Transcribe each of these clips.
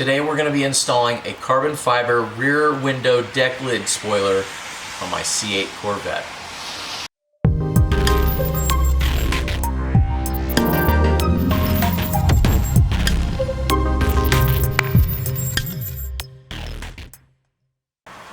Today we're going to be installing a carbon fiber rear window deck lid spoiler on my C8 Corvette.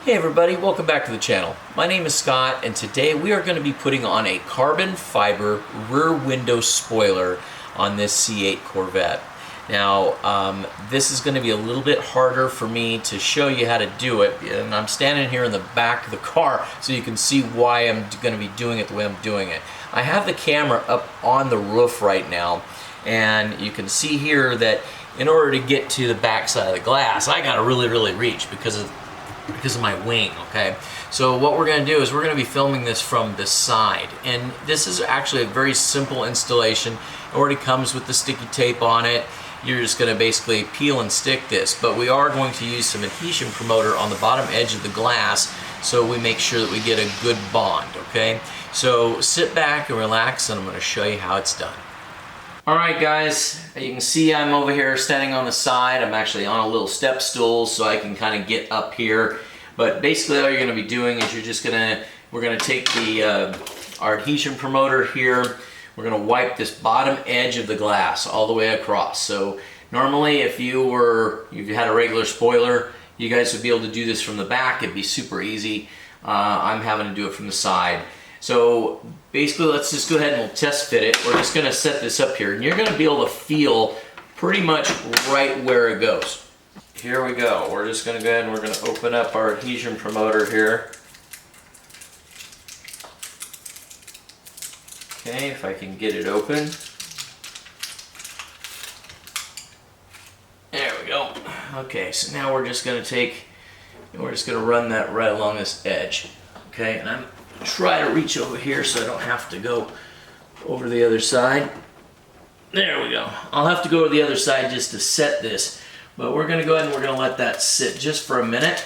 Hey everybody, welcome back to the channel. My name is Scott and today we are going to be putting on a carbon fiber rear window spoiler on this C8 Corvette. Now, this is going to be a little bit harder for me to show you how to do it, and I'm standing here in the back of the car so you can see why I'm going to be doing it the way I'm doing it. I have the camera up on the roof right now, and you can see here that in order to get to the back side of the glass, I got to really reach because of my wing, okay? So what we're going to do is we're going to be filming this from the side, and this is actually a very simple installation. It already comes with the sticky tape on it. You're just going to basically peel and stick this, but we are going to use some adhesion promoter on the bottom edge of the glass so we make sure that we get a good bond, okay? So sit back and relax and I'm going to show you how it's done. Alright guys, you can see I'm over here standing on the side. I'm actually on a little step stool so I can kind of get up here, but basically all you're going to be doing is we're going to take our adhesion promoter here. We're going to wipe this bottom edge of the glass all the way across. So normally if you had a regular spoiler, you guys would be able to do this from the back. It'd be super easy. I'm having to do it from the side. So basically let's just go ahead and we'll test fit it. We're just going to set this up here and you're going to be able to feel pretty much right where it goes. Here we go. We're just going to go ahead and we're going to open up our adhesion promoter here. Okay, if I can get it open. There we go. Okay, so now we're just going to run that right along this edge. Okay, and I'm going to try to reach over here so I don't have to go over the other side. There we go. I'll have to go to the other side just to set this, but we're going to go ahead and we're going to let that sit just for a minute.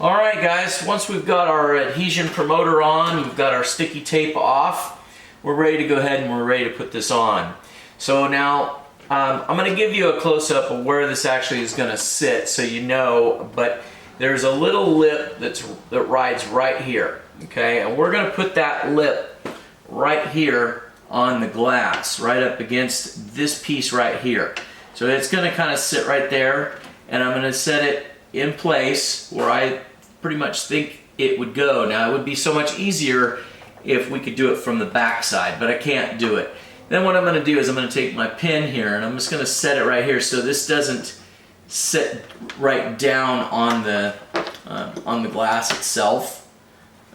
Alright guys, once we've got our adhesion promoter on, we've got our sticky tape off, we're ready to go ahead and we're ready to put this on. So now, I'm going to give you a close-up of where this actually is going to sit so you know, but there's a little lip that rides right here, okay? And we're going to put that lip right here on the glass, right up against this piece right here. So it's going to kind of sit right there, and I'm going to set it in place where I pretty much think it would go. Now it would be so much easier if we could do it from the back side, but I can't do it. Then what I'm going to do is I'm going to take my pin here and I'm just going to set it right here so this doesn't sit right down on the glass itself.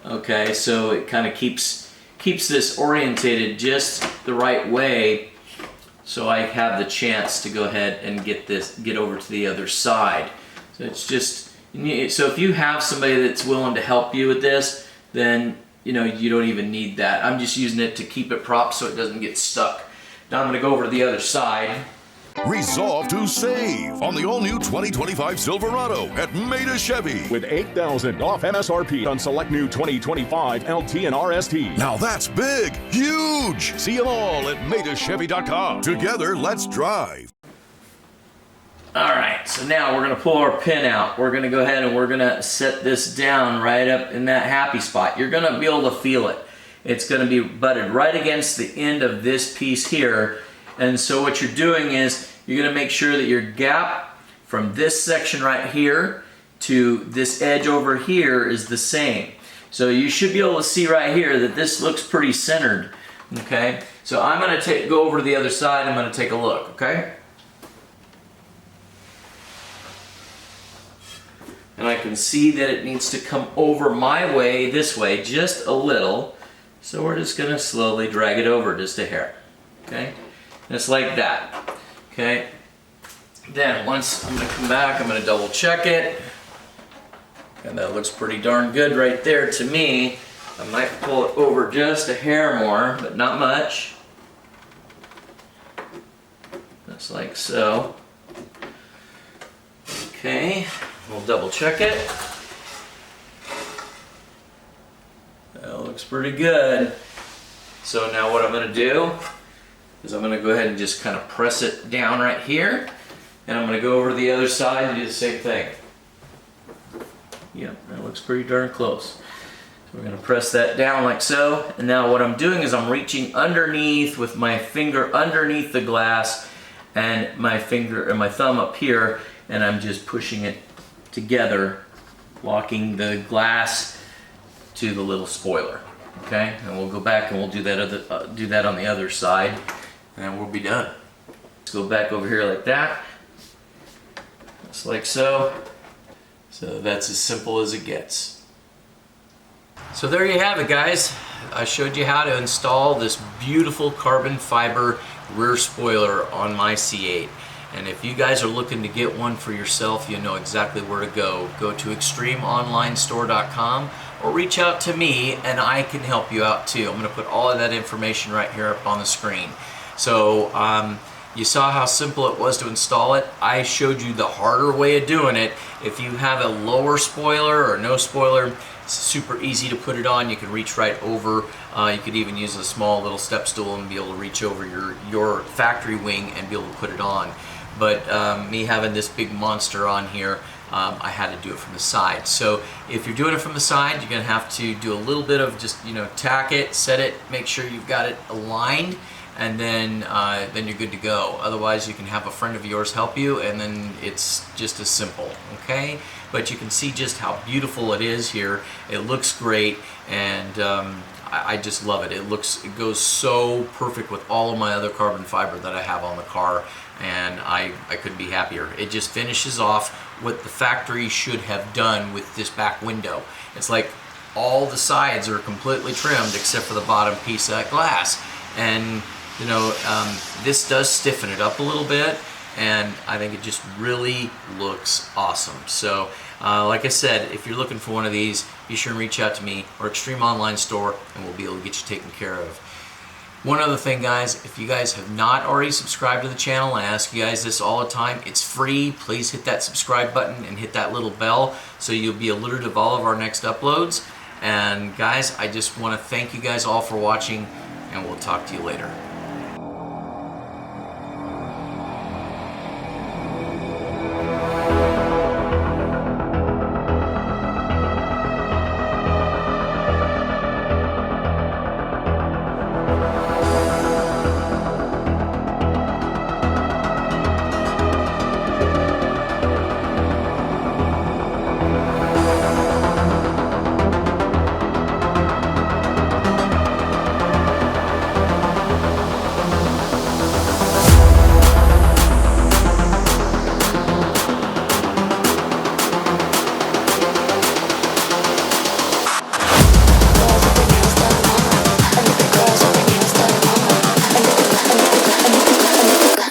Okay, so it kind of keeps this orientated just the right way so I have the chance to go ahead and get over to the other side. So it's just, so if you have somebody that's willing to help you with this, then you don't even need that. I'm just using it to keep it propped so it doesn't get stuck. Now I'm going to go over to the other side. Resolve to save on the all-new 2025 Silverado at Maida Chevy. With $8,000 off MSRP on select new 2025 LT and RST. Now that's big, huge. See them all at MaidaChevy.com. Together, let's drive. Alright, so now we're going to pull our pin out. We're going to go ahead and we're going to set this down right up in that happy spot. You're going to be able to feel it. It's going to be butted right against the end of this piece here. And so what you're doing is you're going to make sure that your gap from this section right here to this edge over here is the same. So you should be able to see right here that this looks pretty centered. Okay, so I'm going to go over to the other side. I'm going to take a look. Okay. And I can see that it needs to come over my way, this way, just a little. So we're just going to slowly drag it over just a hair. Okay? Just like that. Okay? Then once I'm going to come back, I'm going to double check it. And that looks pretty darn good right there to me. I might pull it over just a hair more, but not much. Just like so. Okay. We'll double check it. That looks pretty good. So now what I'm going to do is I'm going to go ahead and just kind of press it down right here. And I'm going to go over to the other side and do the same thing. Yep, that looks pretty darn close. So we're going to press that down like so. And now what I'm doing is I'm reaching underneath with my finger underneath the glass and my finger and my thumb up here, and I'm just pushing it together, locking the glass to the little spoiler. Okay, and we'll go back and we'll do that on the other side, and then we'll be done. Let's go back over here like that, just like so. So that's as simple as it gets. So there you have it, guys. I showed you how to install this beautiful carbon fiber rear spoiler on my C8. And if you guys are looking to get one for yourself, you know exactly where to go. Go to extremeonlinestore.com or reach out to me and I can help you out too. I'm going to put all of that information right here up on the screen. So you saw how simple it was to install it. I showed you the harder way of doing it. If you have a lower spoiler or no spoiler, it's super easy to put it on. You can reach right over. You could even use a small little step stool and be able to reach over your factory wing and be able to put it on. But me having this big monster on here, I had to do it from the side. So if you're doing it from the side, you're going to have to do a little bit of just, tack it, set it, make sure you've got it aligned, and then you're good to go. Otherwise, you can have a friend of yours help you, and then it's just as simple, okay? But you can see just how beautiful it is here. It looks great, and I just love it. It goes so perfect with all of my other carbon fiber that I have on the car, and I couldn't be happier. It just finishes off what the factory should have done with this back window. It's like all the sides are completely trimmed except for the bottom piece of that glass. And this does stiffen it up a little bit, and I think it just really looks awesome. So like I said, if you're looking for one of these, be sure and reach out to me or Extreme Online Store, and we'll be able to get you taken care of. One other thing, guys, if you guys have not already subscribed to the channel, I ask you guys this all the time, it's free. Please hit that subscribe button and hit that little bell so you'll be alerted of all of our next uploads. And guys, I just want to thank you guys all for watching, and we'll talk to you later.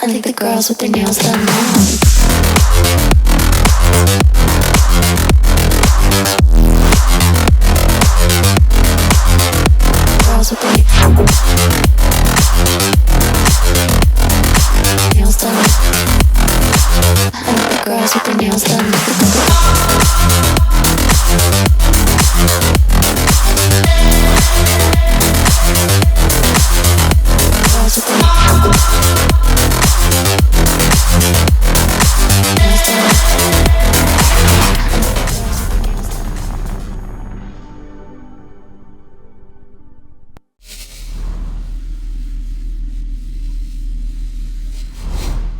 I think the girls with their nails done now.